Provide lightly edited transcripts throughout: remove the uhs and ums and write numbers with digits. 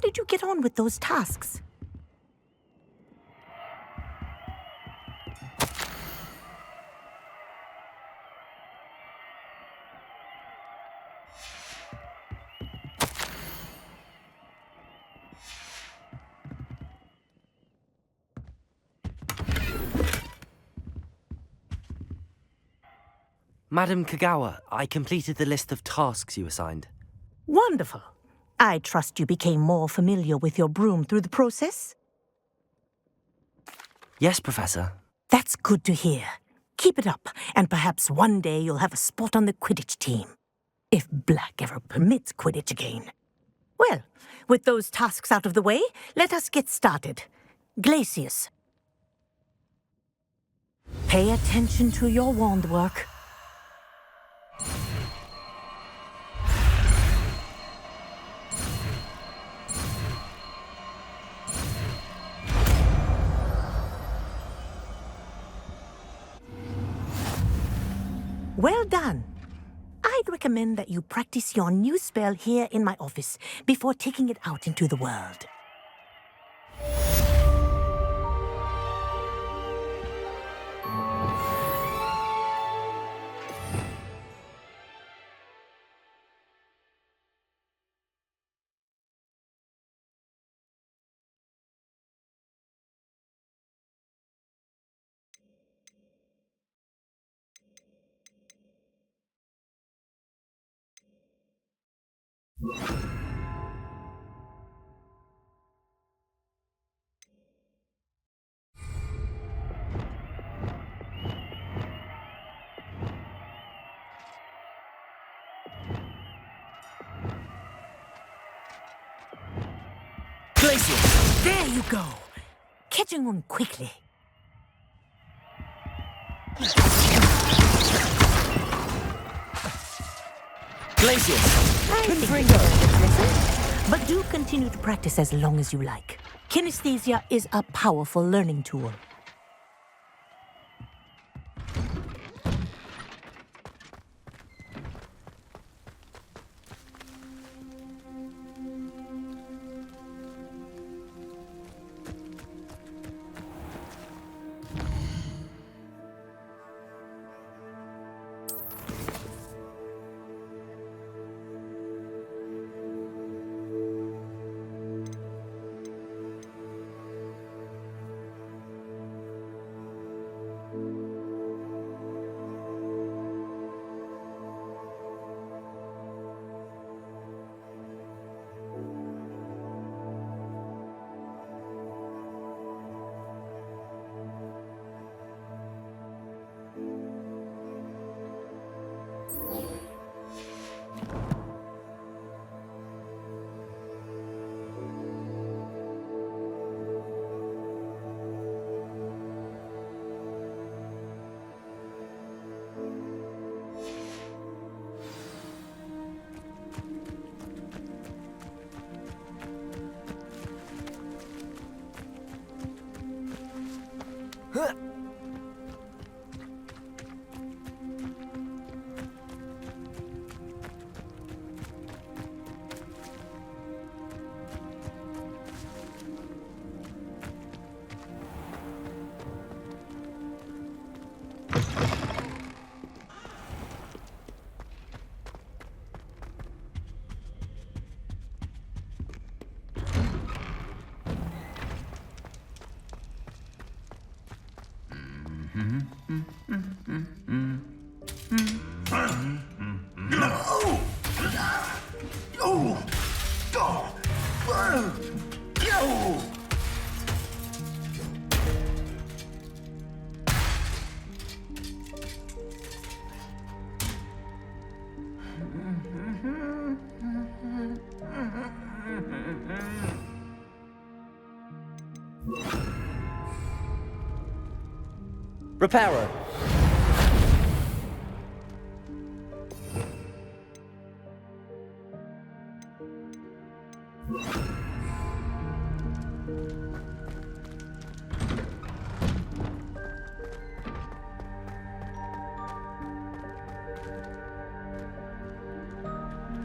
did you get on with those tasks? Madam Kagawa, I completed the list of tasks you assigned. Wonderful. I trust you became more familiar with your broom through the process? Yes, Professor. That's good to hear. Keep it up, and perhaps one day you'll have a spot on the Quidditch team. If Black ever permits Quidditch again. Well, with those tasks out of the way, let us get started. Glacius. Pay attention to your wand work. Well done. I'd recommend that you practice your new spell here in my office before taking it out into the world. Glacius! There you go. Catching on quickly. Glacius! I think you learned a lesson, but do continue to practice as long as you like. Kinesthesia is a powerful learning tool. Reparo.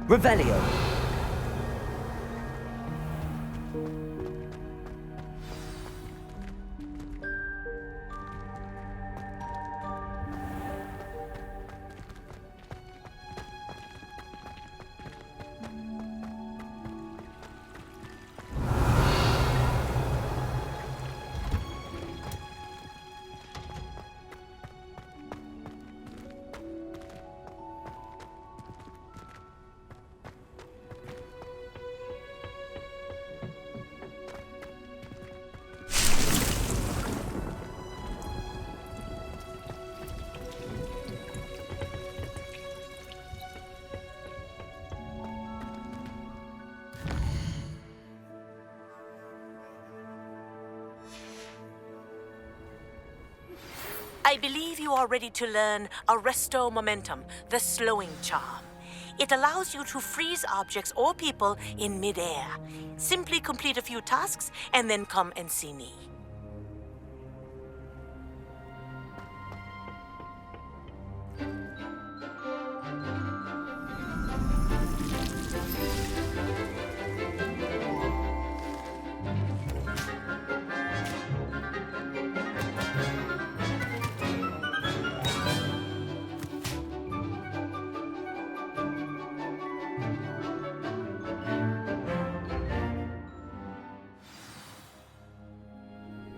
Revelio. I believe you are ready to learn Arresto Momentum, the slowing charm. It allows you to freeze objects or people in midair. Simply complete a few tasks and then come and see me.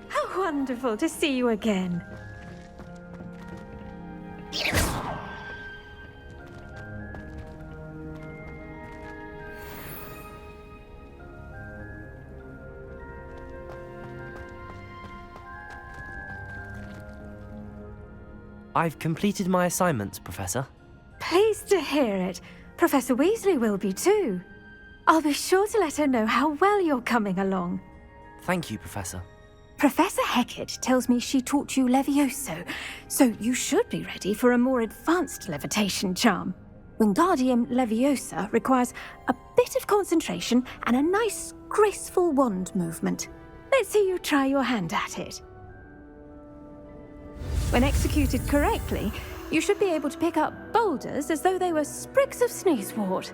How wonderful to see you again. I've completed my assignments, Professor. Pleased to hear it. Professor Weasley will be too. I'll be sure to let her know how well you're coming along. Thank you, Professor. Professor Hecat tells me she taught you Levioso, so you should be ready for a more advanced levitation charm. Wingardium Leviosa requires a bit of concentration and a nice, graceful wand movement. Let's see you try your hand at it. When executed correctly, you should be able to pick up boulders as though they were sprigs of sneezewort.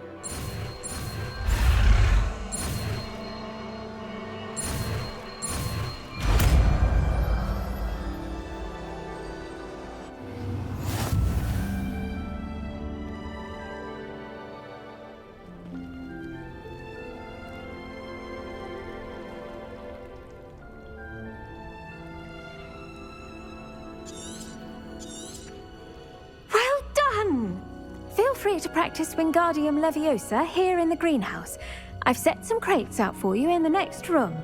Feel free to practice Wingardium Leviosa here in the greenhouse. I've set some crates out for you in the next room.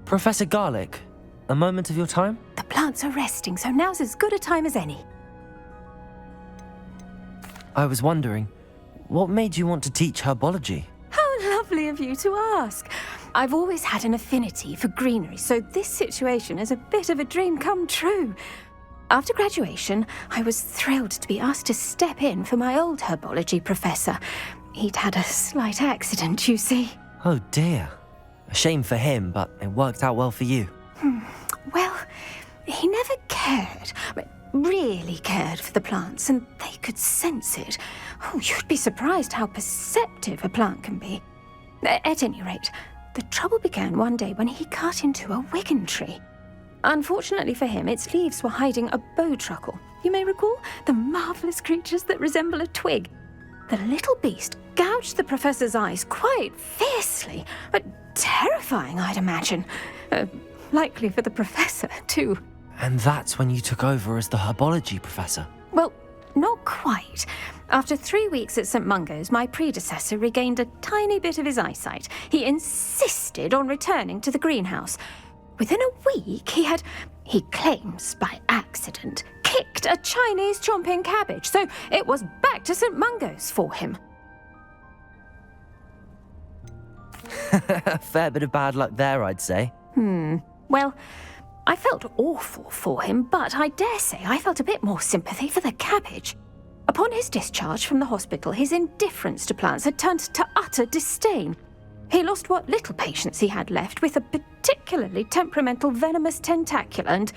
Professor Garlick, a moment of your time? The plants are resting, so now's as good a time as any. I was wondering, what made you want to teach herbology? How lovely of you to ask. I've always had an affinity for greenery, so this situation is a bit of a dream come true. After graduation, I was thrilled to be asked to step in for my old herbology professor. He'd had a slight accident, you see. Oh dear. A shame for him, but it worked out well for you. Well, he never cared, really cared for the plants, and they could sense it. Oh, you'd be surprised how perceptive a plant can be. At any rate, the trouble began one day when he cut into a wigan tree. Unfortunately for him, its leaves were hiding a bowtruckle. You may recall the marvellous creatures that resemble a twig. The little beast gouged the professor's eyes quite fiercely, but terrifying, I'd imagine. Likely for the professor, too. And that's when you took over as the herbology professor? Well, not quite. After 3 weeks at St. Mungo's, my predecessor regained a tiny bit of his eyesight. He insisted on returning to the greenhouse. Within a week, he claims by accident, kicked a Chinese chomping cabbage, so it was back to St. Mungo's for him. A fair bit of bad luck there, I'd say. Well, I felt awful for him, but I dare say I felt a bit more sympathy for the cabbage. Upon his discharge from the hospital, his indifference to plants had turned to utter disdain. He lost what little patience he had left with a particularly temperamental venomous tentacula and,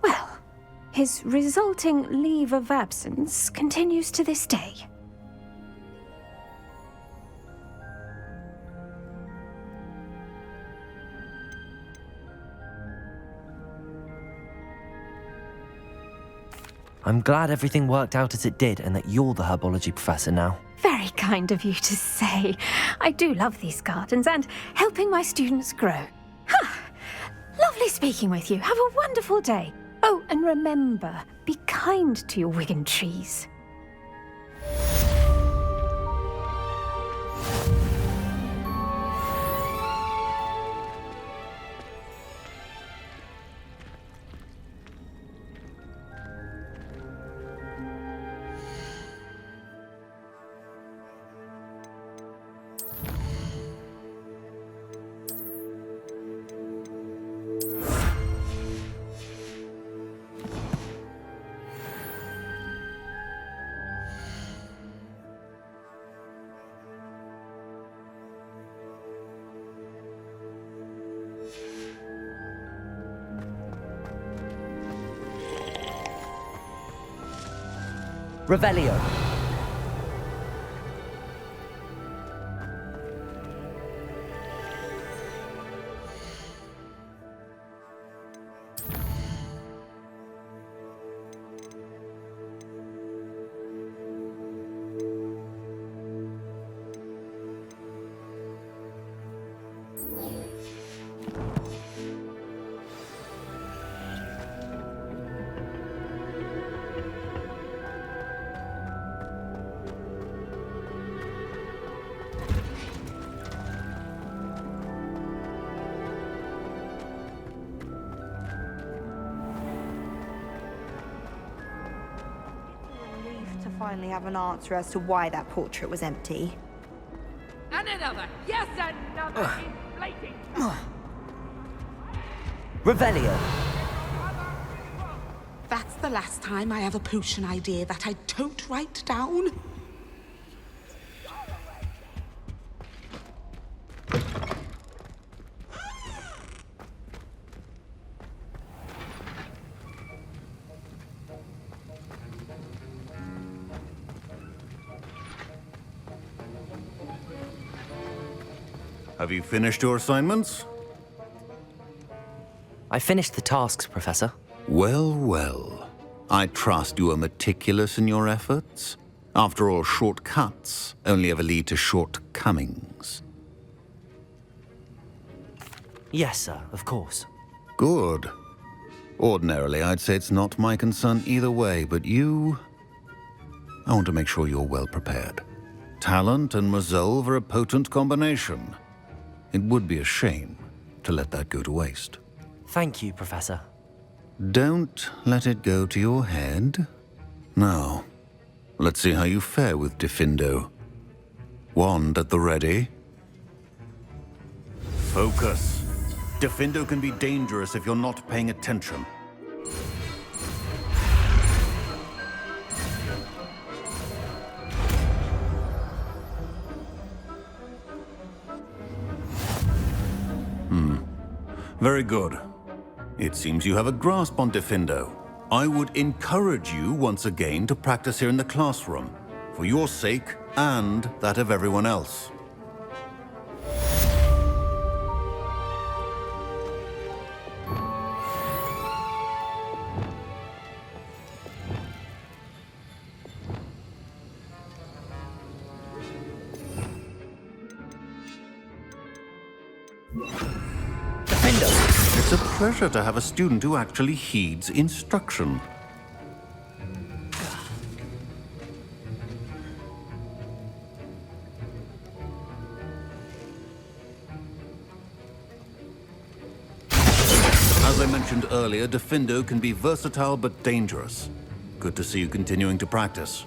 well, his resulting leave of absence continues to this day. I'm glad everything worked out as it did and that you're the herbology professor now. Very kind of you to say. I do love these gardens and helping my students grow. Lovely speaking with you. Have a wonderful day. Oh, and remember, be kind to your wigan trees. Revelio. Relief to finally have an answer as to why that portrait was empty. And another! Yes, another! Inflating! Revelio. That's the last time I have a potion idea that I don't write down. Have you finished your assignments? I finished the tasks, Professor. Well, well. I trust you are meticulous in your efforts. After all, shortcuts only ever lead to shortcomings. Yes, sir, of course. Good. Ordinarily, I'd say it's not my concern either way, but you... I want to make sure you're well prepared. Talent and resolve are a potent combination. It would be a shame to let that go to waste. Thank you, Professor. Don't let it go to your head. Now, let's see how you fare with Diffindo. Wand at the ready. Focus. Diffindo can be dangerous if you're not paying attention. Very good. It seems you have a grasp on Diffindo. I would encourage you once again to practice here in the classroom, for your sake and that of everyone else. It's a pleasure to have a student who actually heeds instruction. As I mentioned earlier, Diffindo can be versatile but dangerous. Good to see you continuing to practice.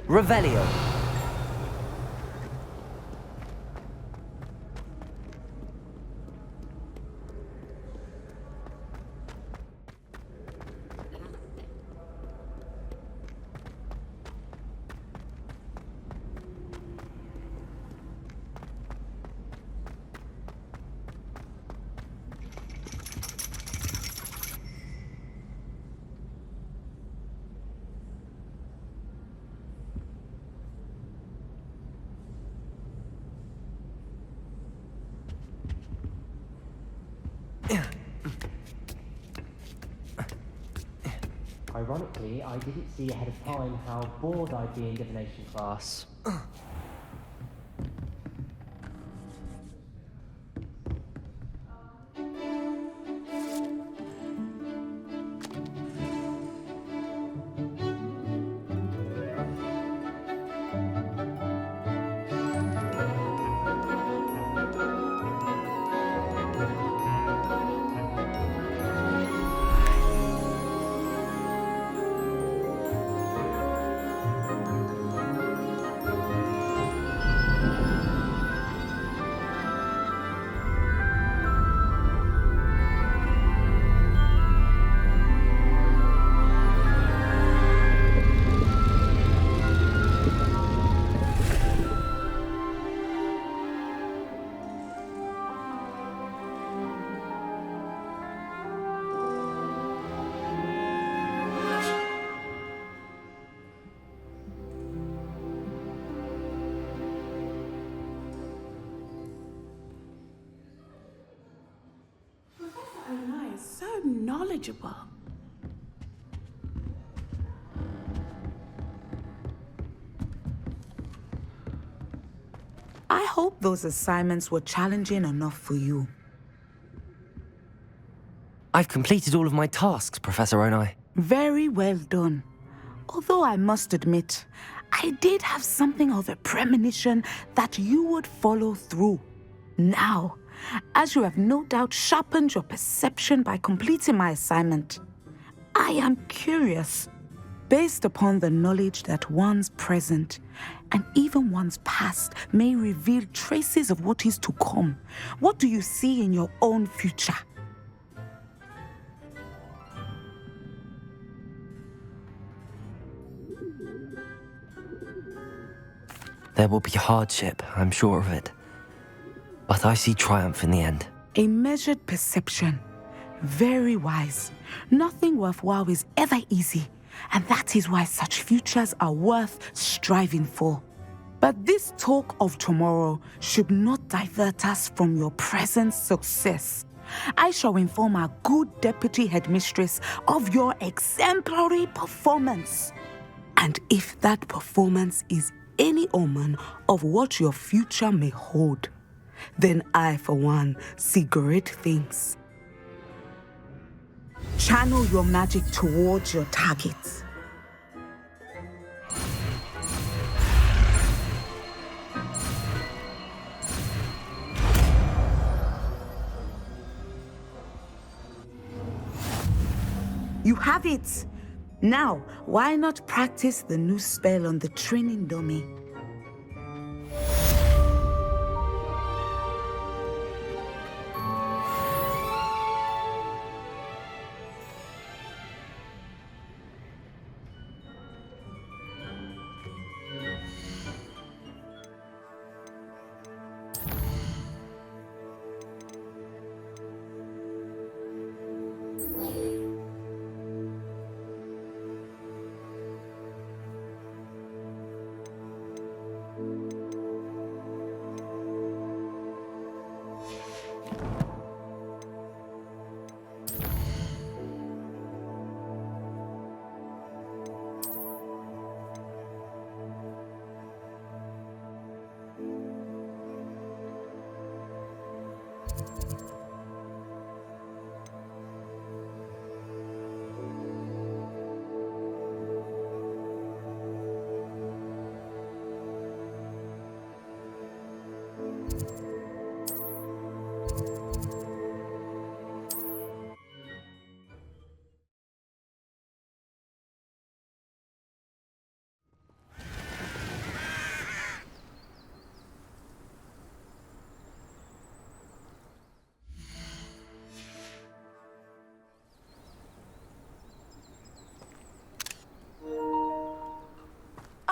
Revelio. Ironically, I didn't see ahead of time how bored I'd be in divination class. So knowledgeable. I hope those assignments were challenging enough for you. I've completed all of my tasks, Professor Onai. Very well done. Although I must admit, I did have something of a premonition that you would follow through. Now, as you have no doubt sharpened your perception by completing my assignment, I am curious, based upon the knowledge that one's present and even one's past may reveal traces of what is to come. What do you see in your own future? There will be hardship, I'm sure of it. But I see triumph in the end. A measured perception. Very wise. Nothing worthwhile is ever easy, and that is why such futures are worth striving for. But this talk of tomorrow should not divert us from your present success. I shall inform our good deputy headmistress of your exemplary performance. And if that performance is any omen of what your future may hold, then I, for one, see great things. Channel your magic towards your targets. You have it! Now, why not practice the new spell on the training dummy?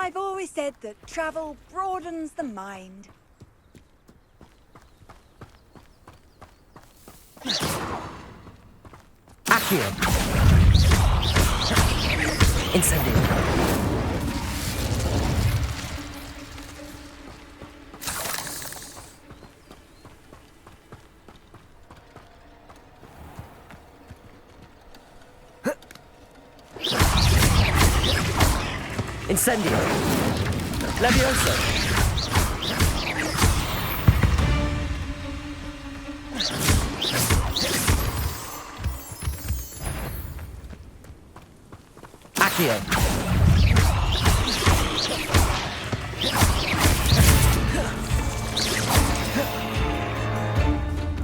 I've always said that travel broadens the mind. Accio! Incendio! Incendio. Levioso. Accio.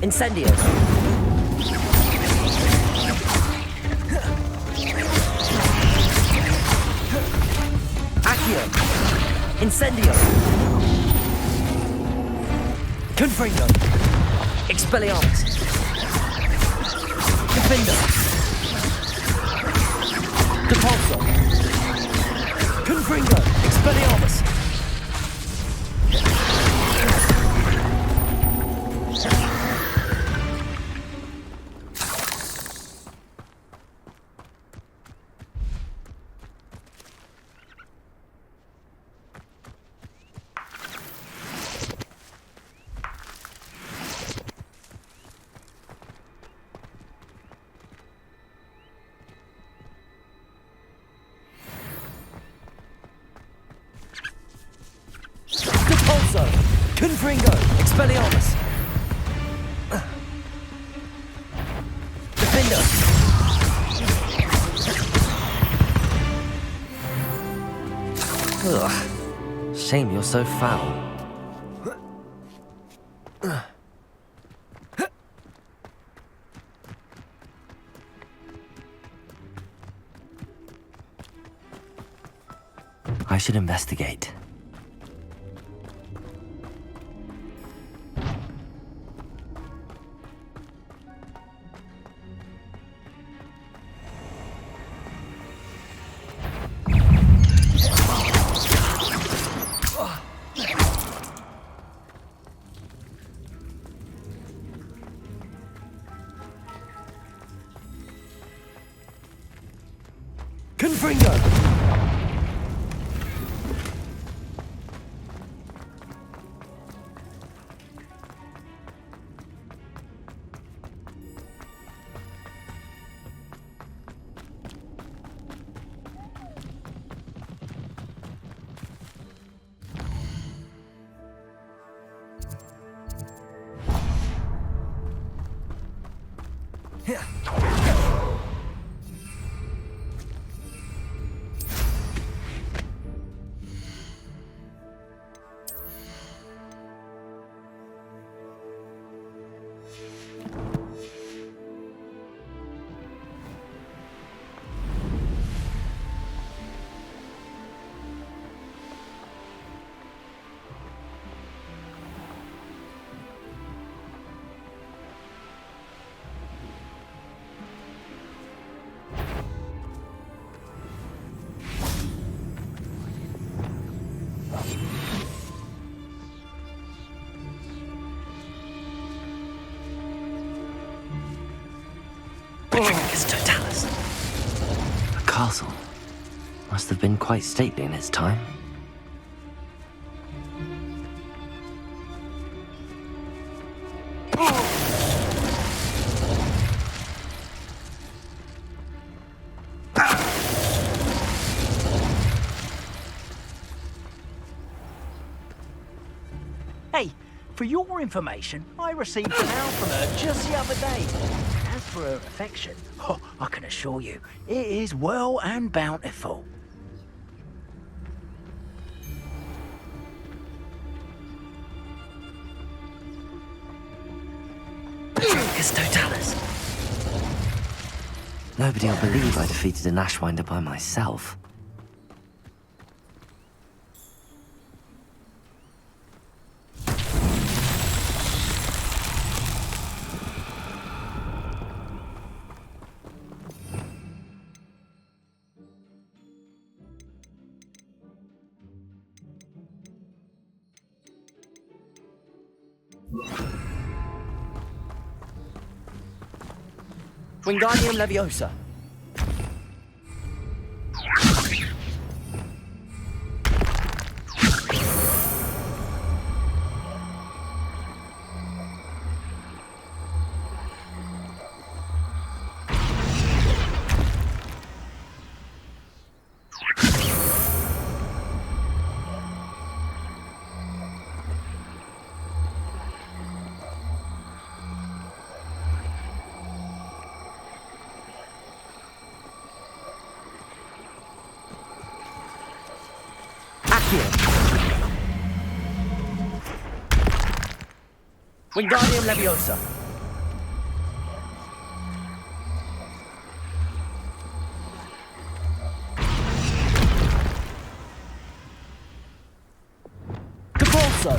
Incendio. Accio. Incendio. Confringo. Expelliarmus. Confindo. Depulso. Confringo. Expelliarmus. Depulso. Confringo. Expelliarmus. Defendo. Ugh. Shame you're so foul. I should investigate. Confringo! Totalis. A castle. Must have been quite stately in its time. Hey, for your information, I received an mail from her just the other day. As for her affection, I can assure you, it is well and bountiful. Totalis. Nobody will believe I defeated an Ashwinder by myself. Wingardium Leviosa. Accio. Wingardium Leviosa. Corso.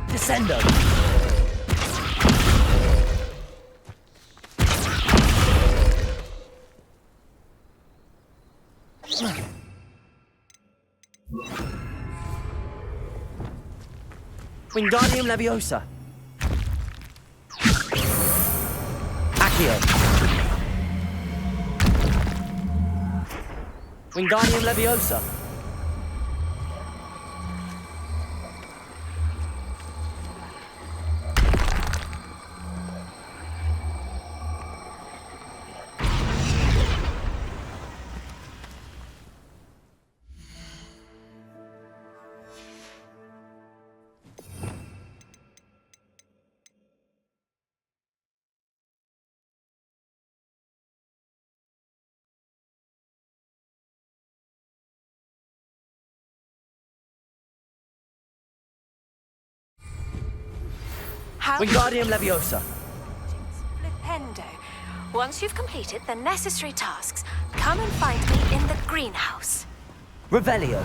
Descendo. Wingardium Leviosa. Accio. Wingardium Leviosa. Wingardium Leviosa. Flipendo. Once you've completed the necessary tasks, come and find me in the greenhouse. Revelio.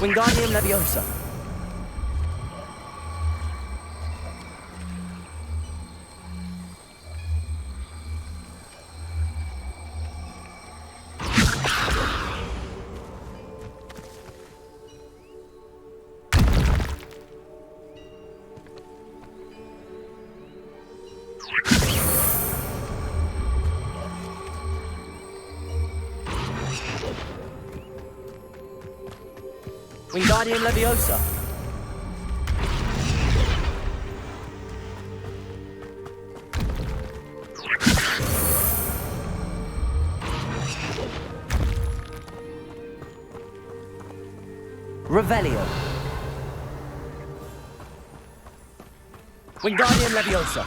Wingardium Leviosa. Wingardium Leviosa. Revelio. Wingardium Leviosa.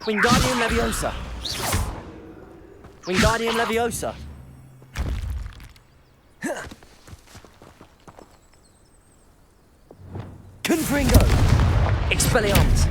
Wingardium Leviosa. Wingardium Leviosa. Confringo. Expelliarmus.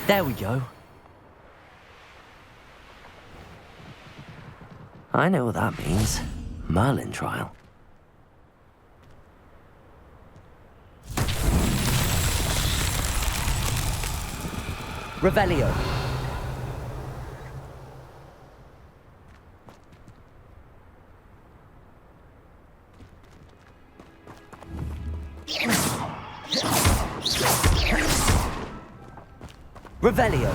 There we go. I know what that means. Merlin trial. Revelio. Revelio.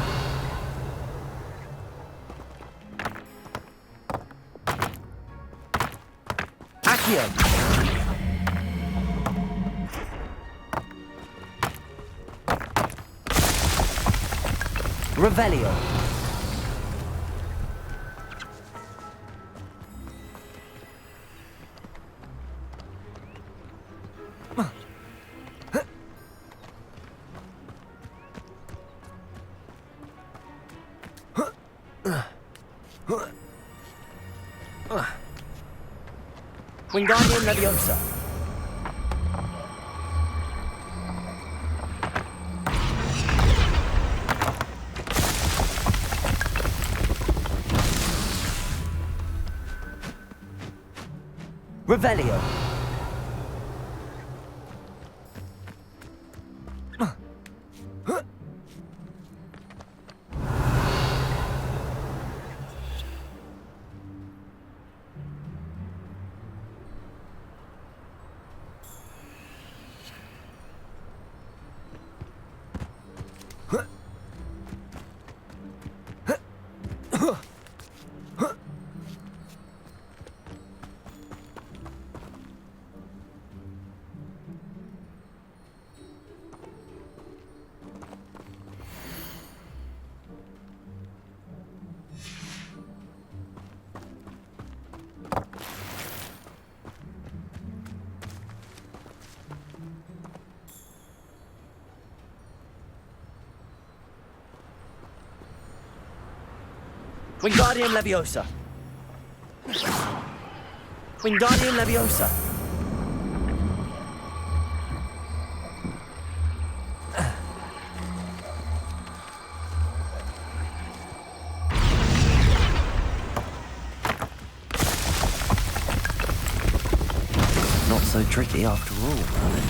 Accio. Revelio. Wingardium Leviosa. Revelio. Wingardium Leviosa. Wingardium Leviosa. Not so tricky after all, Merlin.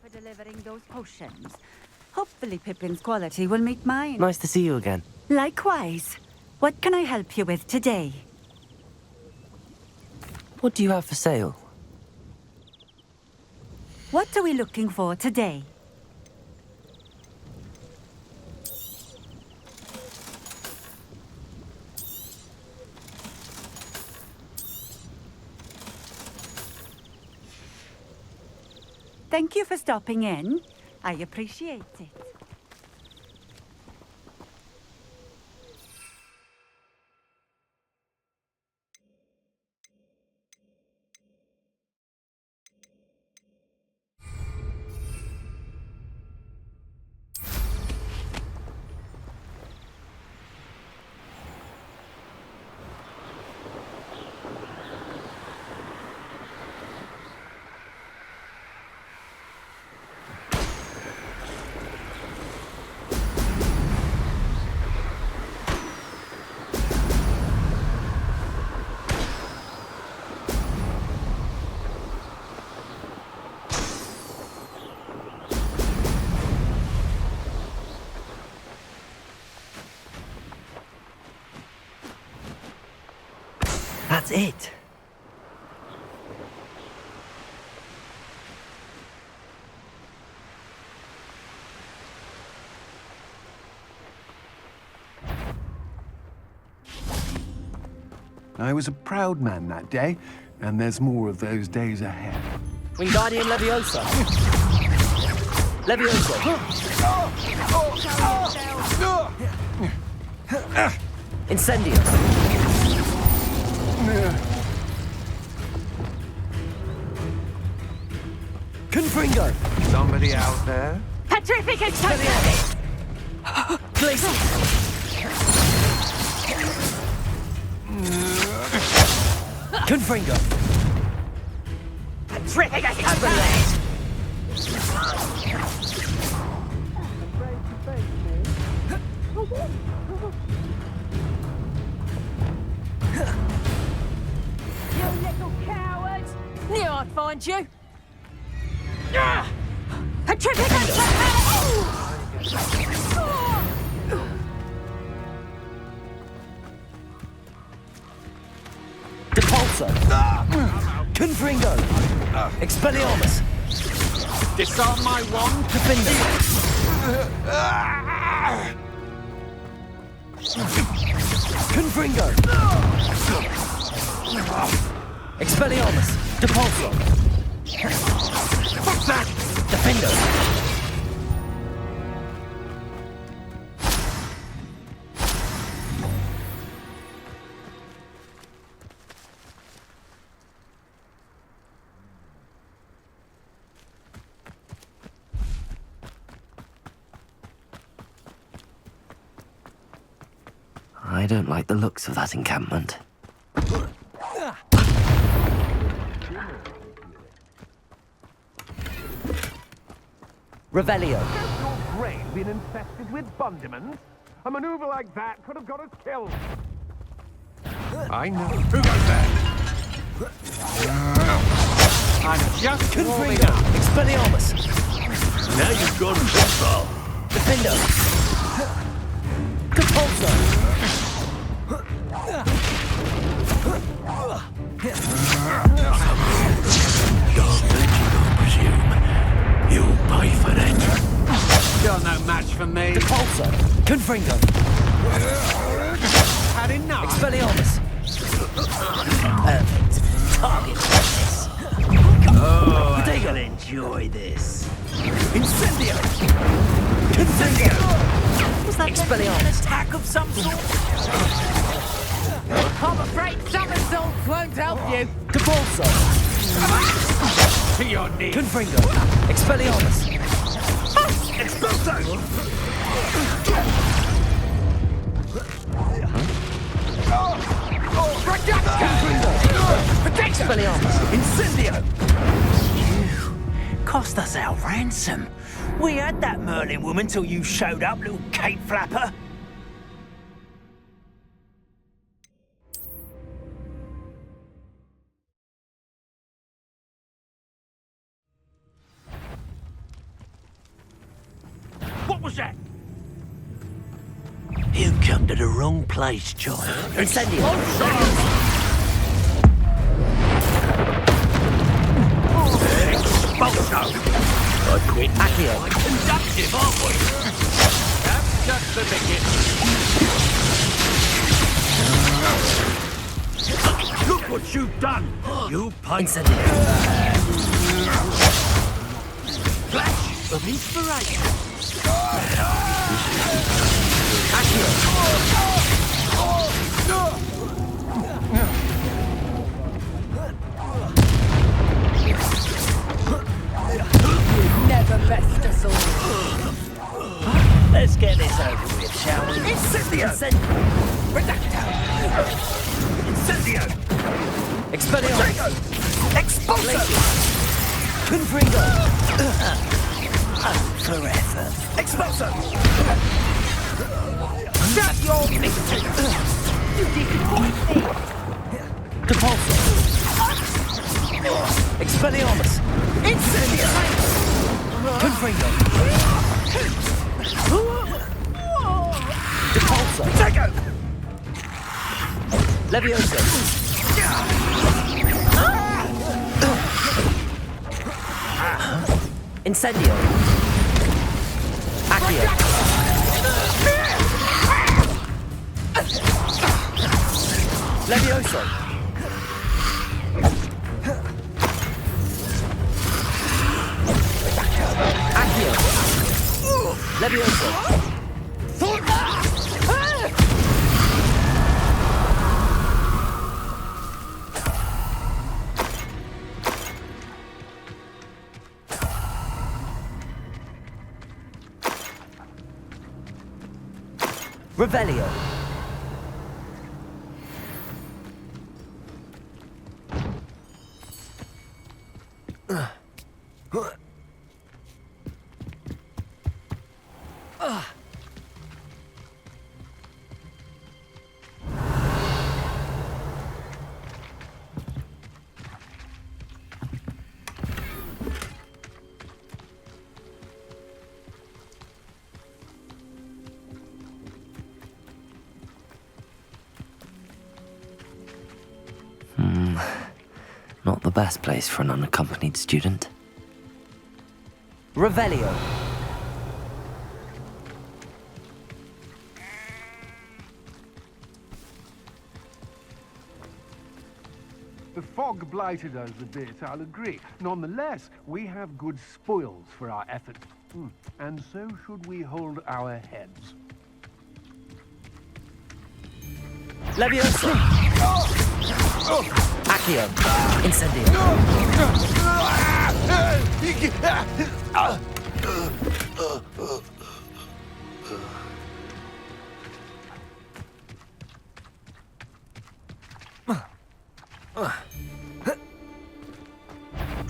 For delivering those potions. Hopefully Pippin's quality will meet mine. Nice to see you again. Likewise. What can I help you with today? What do you have for sale? What are we looking for today? Thank you for stopping in. I appreciate it. That's it. I was a proud man that day, And there's more of those days ahead. Wingardium Leviosa. Leviosa. Incendio. Confringo. Somebody out there? Petrific Expelliarmus. Glacier. Confringo. Petrific Expelliarmus. You little coward! Knew I'd find you. Petrific Depulso. Confringo. Expelliarmus. Disarm my wand. Defender. Confringo. Expelliarmus. Depulso. What's that? Defender. I don't like the looks of that encampment. Revelio. Has your brain been infested with bundiments? A maneuver like that could have got us killed. I know. Who goes there? I'm just warming up. Expelliarmus. Now you've gone too far. Defender. Compulso. You'll pay for that. You're no match for me. Compulso. Confringo. Had enough. Expelliarmus. Perfect. Target practice. Oh, I shall enjoy this. Incendio. Confringo. Was that Expelliarmus. an attack of some sort? I'm afraid somersaults won't help you. Compulso. To your knees. Confringo. Expelliarmus. Expulso! Expelliarmus. Incendio. Cost us our ransom. We had that Merlin woman till you showed up, little cape flapper. What was that? You come to the wrong place, child. Incendio. Expulso! I quit. Accio. Conductive, aren't we? That's just the beginning. Look what you've done. You pay. Incendio. Flash of inspiration. Accio. Never best us all. Let's get this over with, shall we? Incendio. Incendio! Expelliarmus. Expulso! Confringo. Forever. Expulso! Shut your meeting. You disappoint me. Depulso. Expelliarmus. Incendio! Confringo. Depulso. Take it! Leviosa. Incendio. Accio. Leviosa. Revelio. Not the best place for an unaccompanied student. Revelio. The fog blighted us a bit, I'll agree. Nonetheless, we have good spoils for our efforts. And so should we hold our heads. Leviosa! Accio! Incendio!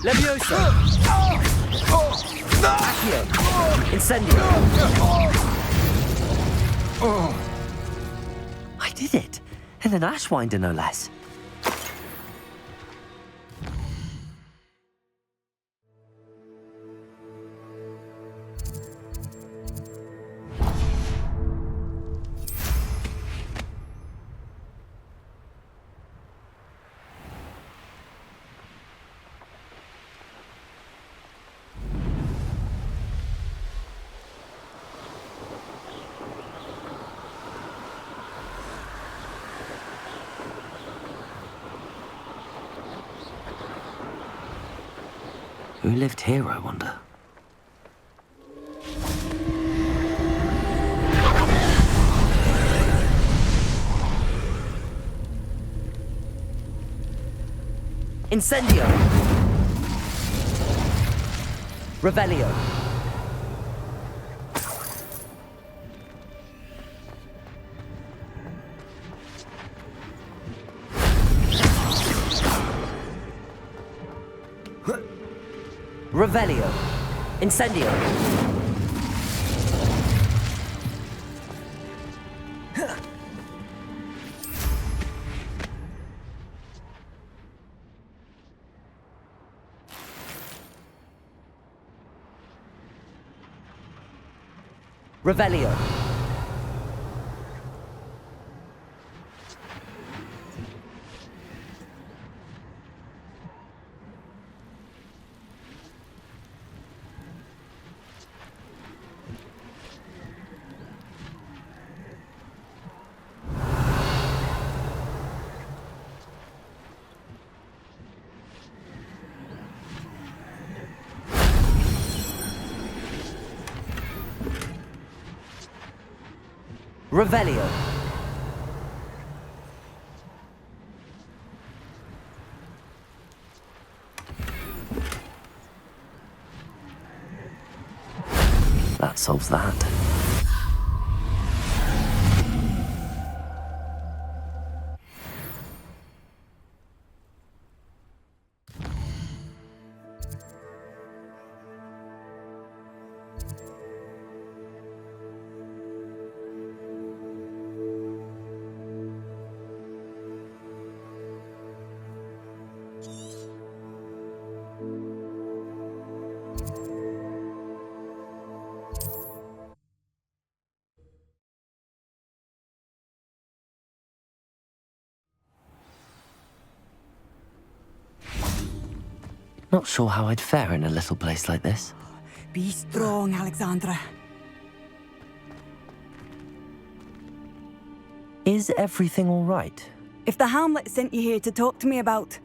Leviosa! Accio! Incendio! I did it! And an Ashwinder, no less. Who lived here, I wonder? Incendio! Revelio! Revelio. Incendio. Revelio. Revelio. That solves that. Not sure how I'd fare in a little place like this. Be strong, Alexandra. Is everything all right? If the Hamlet sent you here to talk to me about...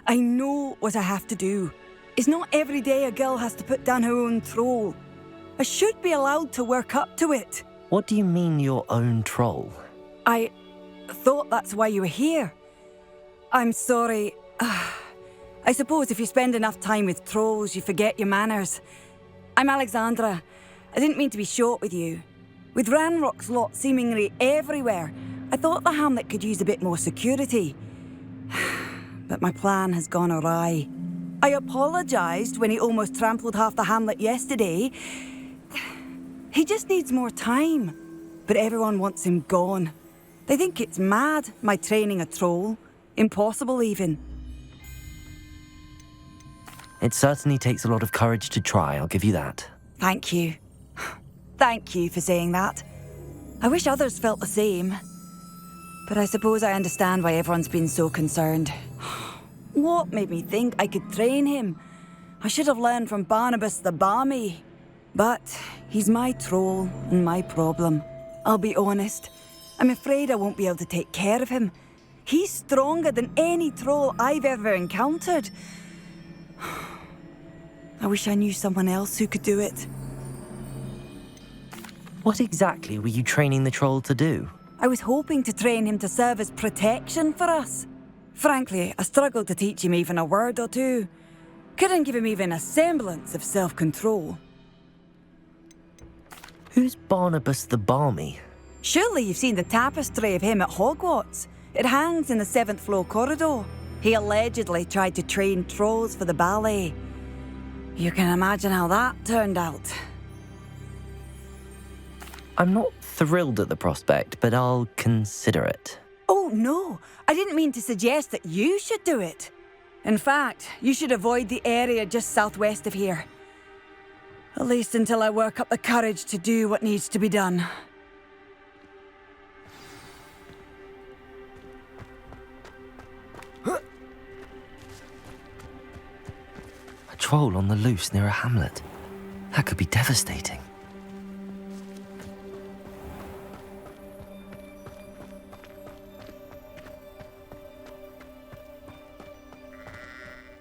I know what I have to do. It's not every day a girl has to put down her own troll. I should be allowed to work up to it. What do you mean, your own troll? I thought that's why you were here. I'm sorry. I suppose if you spend enough time with trolls, you forget your manners. I'm Alexandra. I didn't mean to be short with you. With Ranrock's lot seemingly everywhere, I thought the hamlet could use a bit more security. But my plan has gone awry. I apologised when he almost trampled half the hamlet yesterday. He just needs more time. But everyone wants him gone. They think it's mad, my training a troll. Impossible, even. It certainly takes a lot of courage to try, I'll give you that. Thank you. Thank you for saying that. I wish others felt the same. But I suppose I understand why everyone's been so concerned. What made me think I could train him? I should have learned from Barnabas the Barmy. But he's my troll and my problem. I'll be honest. I'm afraid I won't be able to take care of him. He's stronger than any troll I've ever encountered. I wish I knew someone else who could do it. What exactly were you training the troll to do? I was hoping to train him to serve as protection for us. Frankly, I struggled to teach him even a word or two. Couldn't give him even a semblance of self-control. Who's Barnabas the Barmy? Surely you've seen the tapestry of him at Hogwarts. It hangs in the 7th floor corridor. He allegedly tried to train trolls for the ballet. You can imagine how that turned out. I'm not thrilled at the prospect, but I'll consider it. Oh, no. I didn't mean to suggest that you should do it. In fact, you should avoid the area just southwest of here. At least until I work up the courage to do what needs to be done. A troll on the loose near a hamlet. That could be devastating.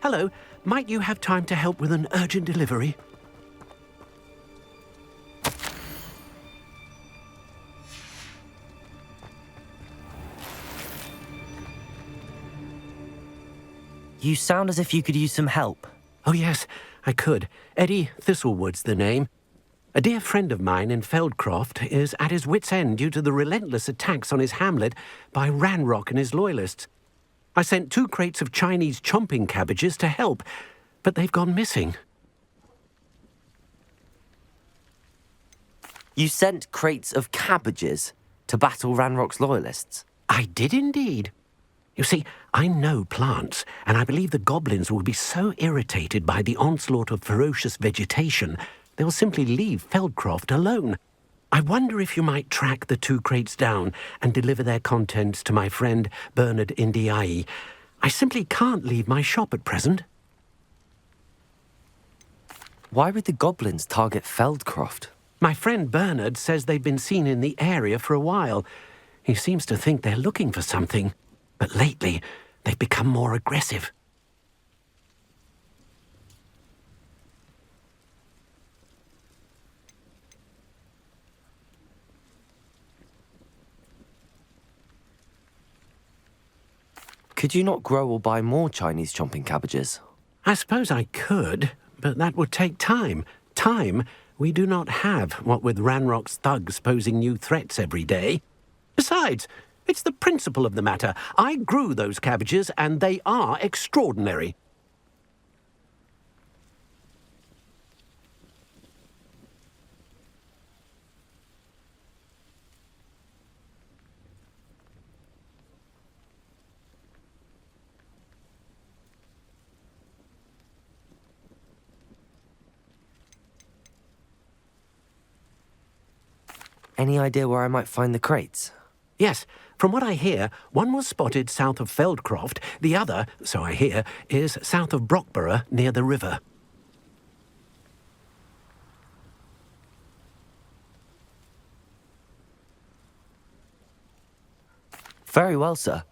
Hello, might you have time to help with an urgent delivery? You sound as if you could use some help. Oh yes, I could. Eddie Thistlewood's the name. A dear friend of mine in Feldcroft is at his wit's end due to the relentless attacks on his hamlet by Ranrock and his loyalists. I sent 2 crates of Chinese chomping cabbages to help, but they've gone missing. You sent crates of cabbages to battle Ranrock's loyalists? I did indeed. You see, I know plants, and I believe the goblins will be so irritated by the onslaught of ferocious vegetation, they'll simply leave Feldcroft alone. I wonder if you might track the 2 crates down and deliver their contents to my friend Bernard Indiai. I simply can't leave my shop at present. Why would the goblins target Feldcroft? My friend Bernard says they've been seen in the area for a while. He seems to think they're looking for something, but lately they've become more aggressive. Could you not grow or buy more Chinese chomping cabbages? I suppose I could, but that would take time. Time we do not have, what with Ranrock's thugs posing new threats every day. Besides, it's the principle of the matter. I grew those cabbages, and they are extraordinary. Any idea where I might find the crates? Yes, from what I hear, one was spotted south of Feldcroft, the other, so I hear, is south of Brockborough near the river. Very well, sir.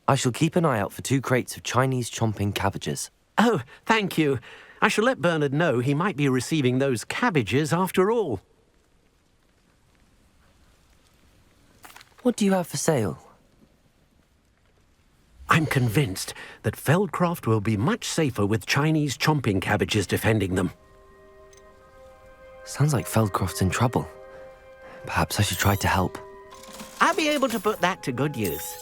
I shall keep an eye out for 2 crates of Chinese chomping cabbages. Oh, thank you. I shall let Bernard know he might be receiving those cabbages after all. What do you have for sale? I'm convinced that Feldcroft will be much safer with Chinese chomping cabbages defending them. Sounds like Feldcroft's in trouble. Perhaps I should try to help. I'll be able to put that to good use.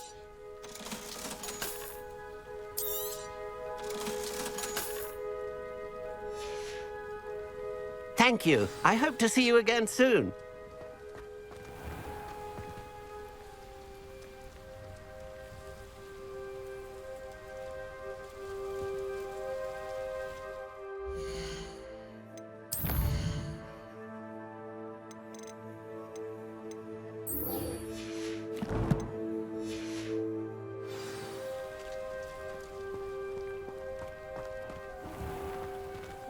Thank you. I hope to see you again soon.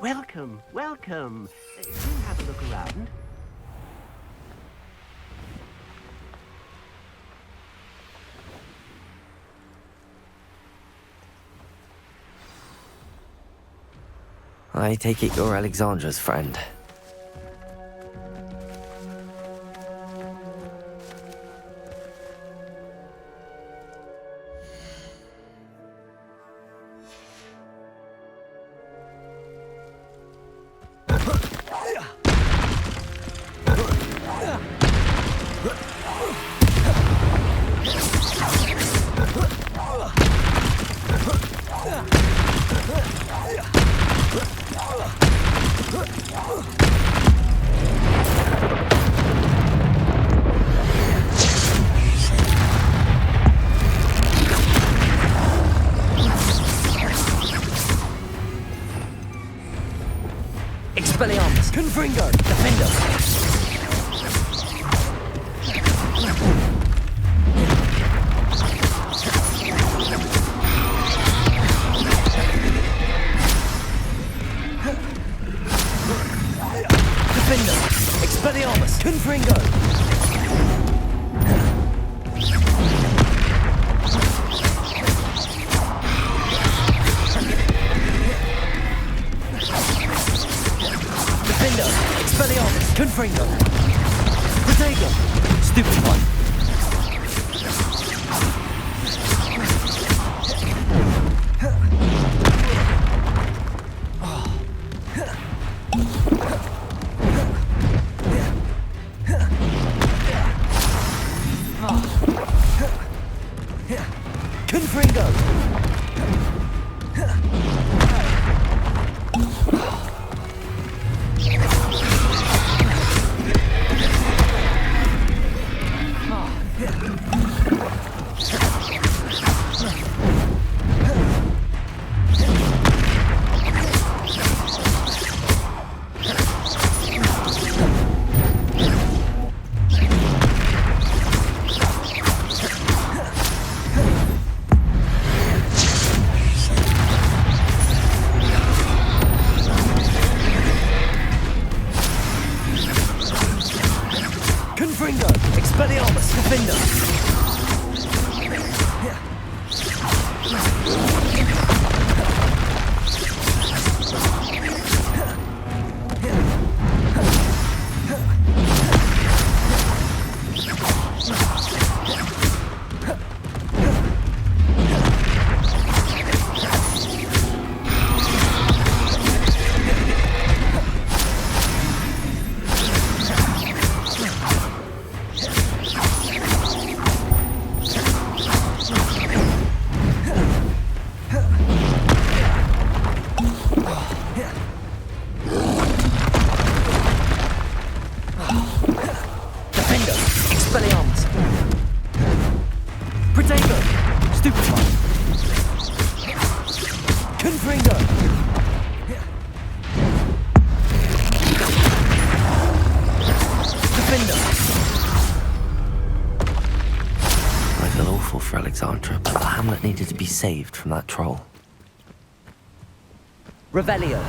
Welcome, welcome. Do have a look around. I take it you're Alexandra's friend. Expelliarmus! Confringo! Defender! Expelliarmus! Confringo! Expelliarmus! Confringo! Protego! Stupid one! Confringo! Expelliarmus! Defender! Expelliarmus! Protego! Stupid one! Confringo! Defender! I feel awful for Alexandra, but the hamlet needed to be saved from that troll. Revelio!